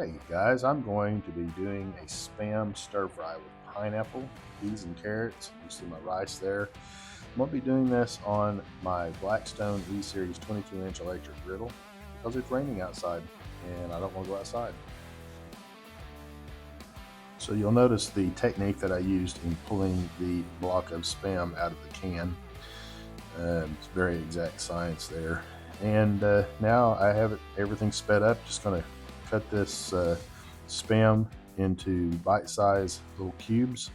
Hey guys, I'm going to be doing a Spam stir fry with pineapple, peas, and carrots. You see my rice there. I'm going to be doing this on my Blackstone Eseries 22-inch electric griddle because it's raining outside and I don't want to go outside. So you'll notice the technique that I used in pulling the block of Spam out of the can. It's very exact science there. And now I have everything sped up. Just going to cut this Spam into bite-sized little cubes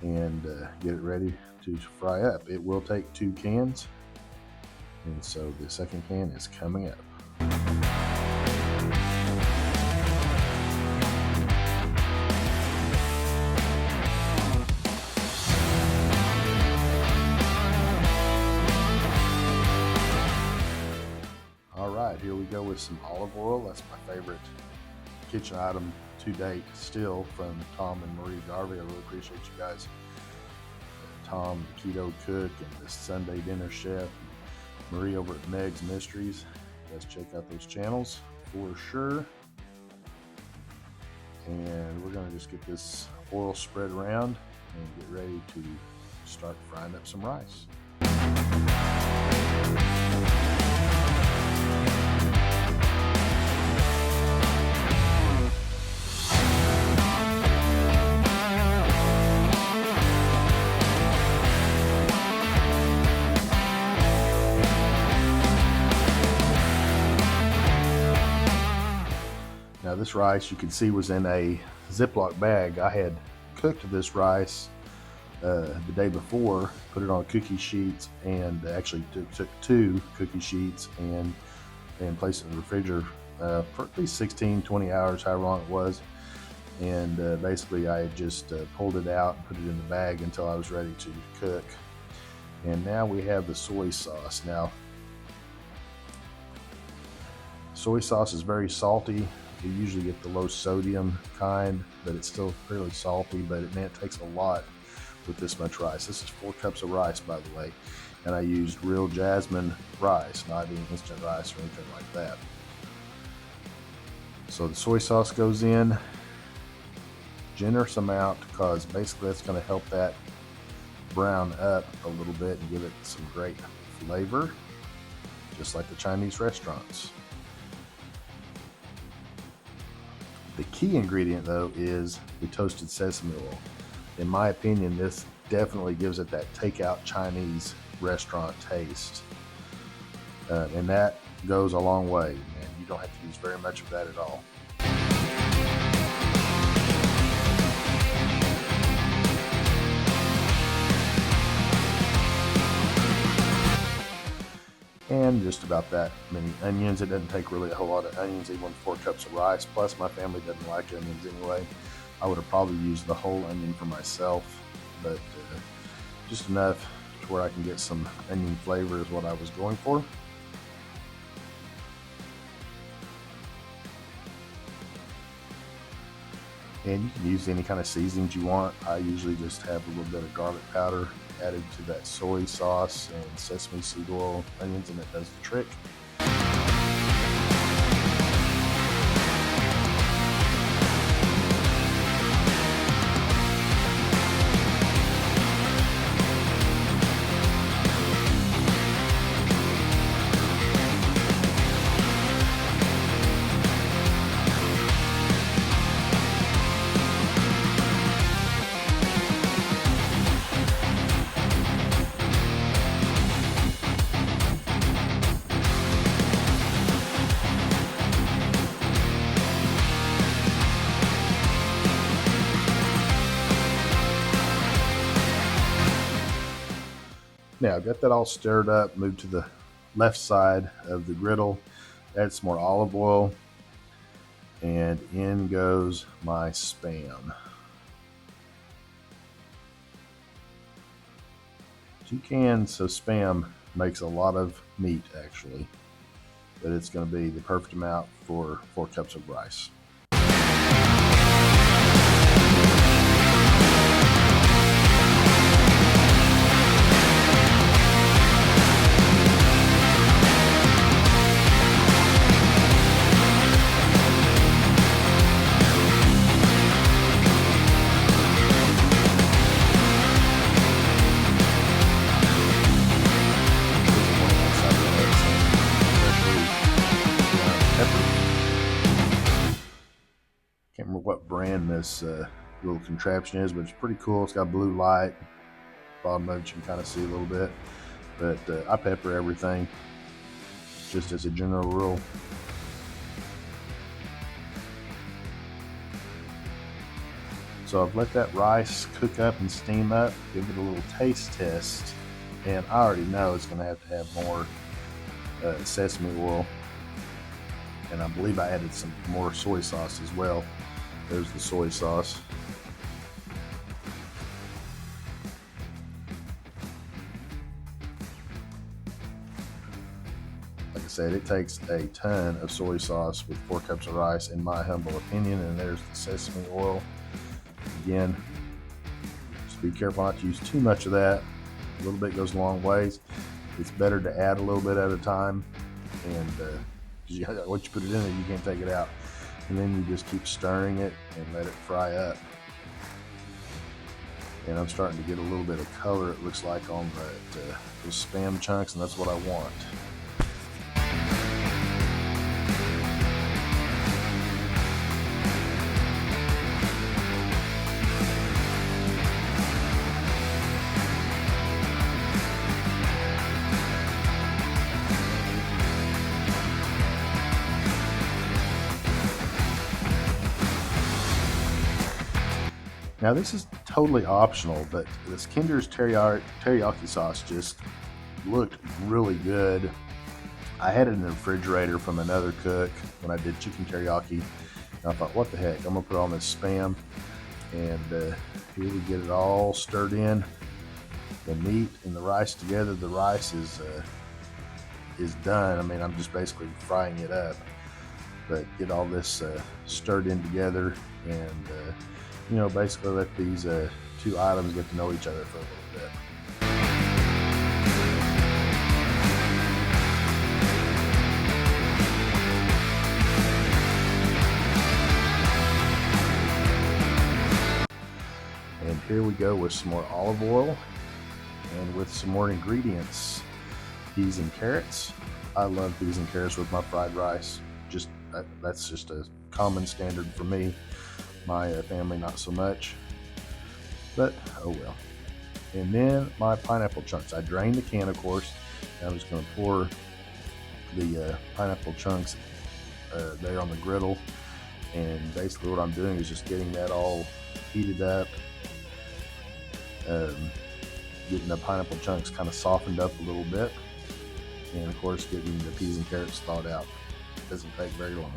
and get it ready to fry up. It will take 2 cans, and so the second can is coming up. Alright, here we go with some olive oil. That's my favorite kitchen item to date still, from Tom and Marie Garvey. I really appreciate you guys. Tom, the keto cook, and the Sunday dinner chef. Marie over at Meg's Mysteries. You guys check out those channels for sure. And we're going to just get this oil spread around and get ready to start frying up some rice. Now this rice, you can see, was in a Ziploc bag. I had cooked this rice the day before, put it on cookie sheets, and actually took 2 cookie sheets and placed it in the refrigerator for at least 16-20 hours, however long it was. And basically I had just pulled it out and put it in the bag until I was ready to cook. And now we have the soy sauce. Now, soy sauce is very salty. You usually get the low sodium kind, but it's still fairly salty, but it takes a lot with this much rice. This is 4 cups of rice, by the way, and I used real jasmine rice, not any instant rice or anything like that. So the soy sauce goes in, generous amount, because basically that's going to help that brown up a little bit and give it some great flavor, just like the Chinese restaurants. The key ingredient, though, is the toasted sesame oil. In my opinion, this definitely gives it that takeout Chinese restaurant taste. And that goes a long way, and you don't have to use very much of that at all. And just about that many onions. It doesn't take really a whole lot of onions, even 4 cups of rice. Plus, my family doesn't like onions anyway. I would have probably used the whole onion for myself, but just enough to where I can get some onion flavor is what I was going for. And you can use any kind of seasonings you want. I usually just have a little bit of garlic powder added to that soy sauce and sesame seed oil, onions, and it does the trick. Now, got that all stirred up, moved to the left side of the griddle, add some more olive oil, and in goes my Spam. 2 cans of Spam makes a lot of meat, actually, but it's going to be the perfect amount for 4 cups of rice. what brand this little contraption is, but it's pretty cool. It's got blue light. Bottom of it you can kind of see a little bit, but I pepper everything just as a general rule. So I've let that rice cook up and steam up, give it a little taste test, and I already know it's going to have more sesame oil, and I believe I added some more soy sauce as well. There's the soy sauce. Like I said, it takes a ton of soy sauce with 4 cups of rice, in my humble opinion. And there's the sesame oil. Again, just be careful not to use too much of that. A little bit goes a long ways. It's better to add a little bit at a time, and once you put it in there, you can't take it out. And then you just keep stirring it and let it fry up. And I'm starting to get a little bit of color, it looks like, on those Spam chunks, and that's what I want. Now this is totally optional, but this Kinder's teriyaki sauce just looked really good. I had it in the refrigerator from another cook when I did chicken teriyaki, and I thought, what the heck, I'm gonna put on this Spam, and here we get it all stirred in, the meat and the rice together. The rice is done. I mean, I'm just basically frying it up, but get all this stirred in together, and basically let these 2 items get to know each other for a little bit. And here we go with some more olive oil and with some more ingredients. Peas and carrots. I love peas and carrots with my fried rice. That's just a common standard for me. My family, not so much, but oh well. And then my pineapple chunks. I drained the can, of course. I'm just going to pour the pineapple chunks there on the griddle, and basically what I'm doing is just getting that all heated up, getting the pineapple chunks kind of softened up a little bit, and of course getting the peas and carrots thawed out. It doesn't take very long.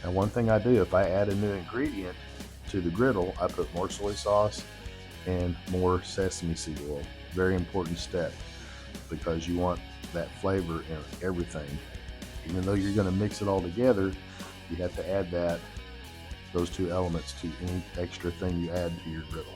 Now, one thing I do, if I add a new ingredient to the griddle, I put more soy sauce and more sesame seed oil. Very important step, because you want that flavor in everything. Even though you're going to mix it all together, you have to add those 2 elements to any extra thing you add to your griddle.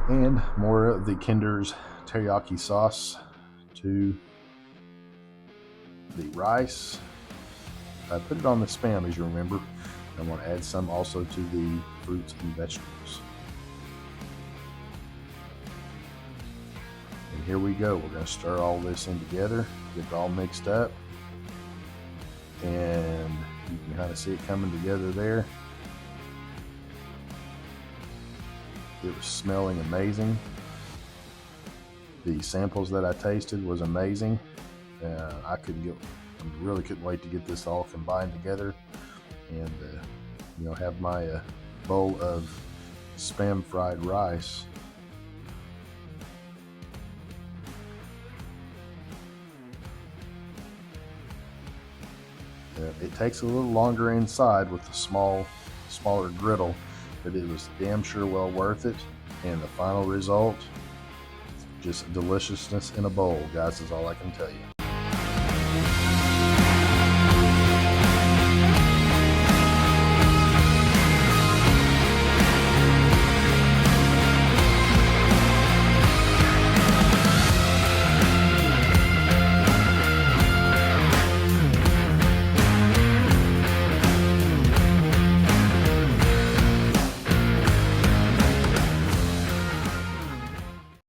And more of the Kinder's teriyaki sauce to the rice. I put it on the Spam, as you remember. I'm going to add some also to the fruits and vegetables. And here we go. We're going to stir all this in together, get it all mixed up. And you can kind of see it coming together there. It was smelling amazing. The samples that I tasted was amazing. I really couldn't wait to get this all combined together and have my bowl of Spam fried rice. It takes a little longer inside with the smaller griddle, but it was damn sure well worth it. And the final result, just deliciousness in a bowl, guys, is all I can tell you.